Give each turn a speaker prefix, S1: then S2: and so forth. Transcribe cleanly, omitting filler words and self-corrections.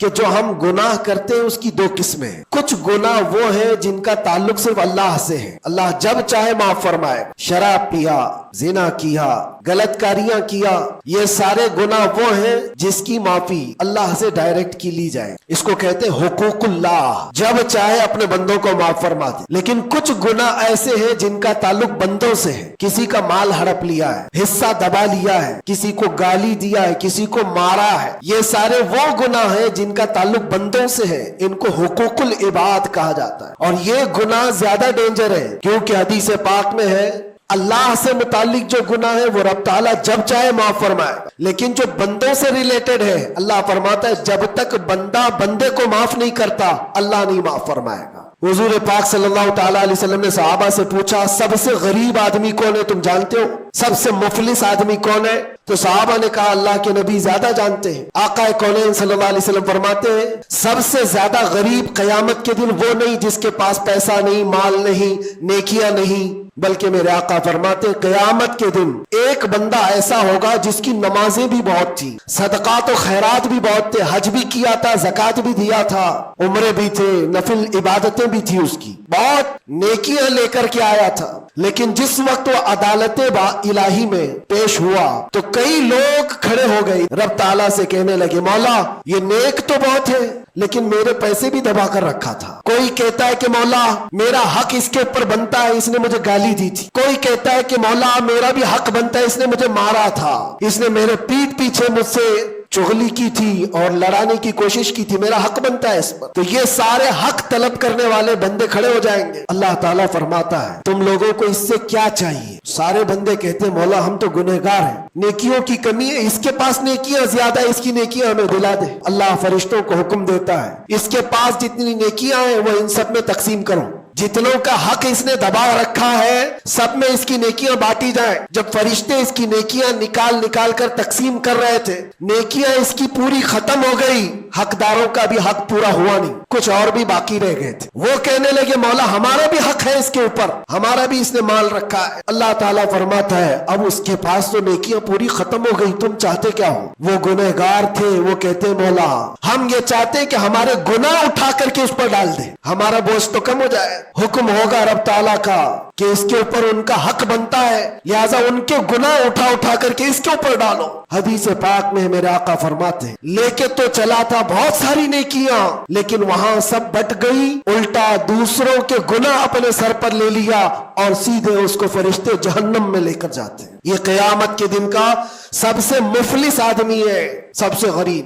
S1: کہ جو ہم گناہ کرتے ہیں اس کی دو قسمیں ہیں. کچھ گناہ وہ ہیں جن کا تعلق صرف اللہ سے ہے, اللہ جب چاہے معاف فرمائے. شراب پیا, زنا کیا, غلط کاریاں کیا, یہ سارے گناہ وہ ہیں جس کی معافی اللہ سے ڈائریکٹ کی لی جائے. اس کو کہتے ہیں حقوق اللہ, جب چاہے اپنے بندوں کو معاف فرما دے. لیکن کچھ گناہ ایسے ہیں جن کا تعلق بندوں سے ہے. کسی کا مال ہڑپ لیا ہے, حصہ دبا لیا ہے, کسی کو گالی دیا ہے, کسی کو مارا ہے, یہ سارے وہ گناہ ہیں جن کا تعلق بندوں سے ہے. ان کو حقوق العباد کہا جاتا ہے. اور یہ گناہ زیادہ ڈینجر ہے, کیونکہ حدیث پاک میں ہے اللہ سے متعلق جو گناہ ہے وہ رب تعالیٰ جب چاہے معاف فرمائے. لیکن جو بندوں سے ریلیٹڈ ہے, اللہ فرماتا ہے جب تک بندہ بندے کو معاف نہیں کرتا اللہ نہیں معاف فرمائے گا. حضور پاک صلی اللہ تعالیٰ علیہ وسلم نے صحابہ سے پوچھا سب سے غریب آدمی کون ہے, تم جانتے ہو؟ سب سے مفلس آدمی کون ہے؟ تو صحابہ نے کہا اللہ کے نبی زیادہ جانتے ہیں. آقا کونین صلی اللہ علیہ وسلم فرماتے ہیں سب سے زیادہ غریب قیامت کے دن وہ نہیں جس کے پاس پیسہ نہیں, مال نہیں, نیکیاں نہیں, بلکہ میرے آقا فرماتے ہیں قیامت کے دن ایک بندہ ایسا ہوگا جس کی نمازیں بھی بہت تھی, صدقات و خیرات بھی بہت تھے, حج بھی کیا تھا, زکات بھی دیا تھا, عمرے بھی تھے, نفل عبادتیں بھی تھی, اس کی بہت نیکیاں لے کر کے آیا تھا. لیکن جس وقت وہ عدالت الہی میں پیش ہوا تو کئی لوگ کھڑے ہو گئے, رب تعالیٰ سے کہنے لگے مولا یہ نیک تو بہت ہے لیکن میرے پیسے بھی دبا کر رکھا تھا. کوئی کہتا ہے کہ مولا میرا حق اس کے اوپر بنتا ہے, اس نے مجھے گالی دی تھی. کوئی کہتا ہے کہ مولا میرا بھی حق بنتا ہے, اس نے مجھے مارا تھا, اس نے میرے پیٹھ پیچھے مجھ سے چغلی کی تھی اور لڑانے کی کوشش کی تھی, میرا حق بنتا ہے اس پر. تو یہ سارے حق طلب کرنے والے بندے کھڑے ہو جائیں گے. اللہ تعالیٰ فرماتا ہے تم لوگوں کو اس سے کیا چاہیے؟ سارے بندے کہتے ہیں مولا ہم تو گنہگار ہیں, نیکیوں کی کمی ہے, اس کے پاس نیکیاں زیادہ ہے, اس کی نیکیاں ہمیں دلا دے. اللہ فرشتوں کو حکم دیتا ہے اس کے پاس جتنی نیکیاں ہیں وہ ان سب میں تقسیم کرو, جتنوں کا حق اس نے دبا رکھا ہے سب میں اس کی نیکیاں بانٹی جائیں. جب فرشتے اس کی نیکیاں نکال کر تقسیم کر رہے تھے, نیکیاں اس کی پوری ختم ہو گئی, حقداروں کا بھی حق پورا ہوا نہیں, کچھ اور بھی باقی رہ گئے تھے. وہ کہنے لگے مولا ہمارا بھی حق ہے اس کے اوپر, ہمارا بھی اس نے مال رکھا ہے. اللہ تعالیٰ فرماتا ہے اب اس کے پاس تو نیکیاں پوری ختم ہو گئی, تم چاہتے کیا ہو؟ وہ گنہگار تھے, وہ کہتے مولا ہم یہ چاہتے کہ ہمارے گناہ اٹھا کر کے اس پر ڈال دے, ہمارا بوجھ تو کم ہو جائے. حکم ہوگا رب تعالیٰ کا کہ اس کے اوپر ان کا حق بنتا ہے, لہذا ان کے گناہ اٹھا کر کے اس کے اوپر ڈالو. حدیث پاک میں میرے آقا فرماتے ہیں لے کے تو چلا تھا بہت ساری نیکیاں, لیکن وہاں سب بٹ گئی, الٹا دوسروں کے گناہ اپنے سر پر لے لیا اور سیدھے اس کو فرشتے جہنم میں لے کر جاتے ہیں. یہ قیامت کے دن کا سب سے مفلس آدمی ہے, سب سے غریب.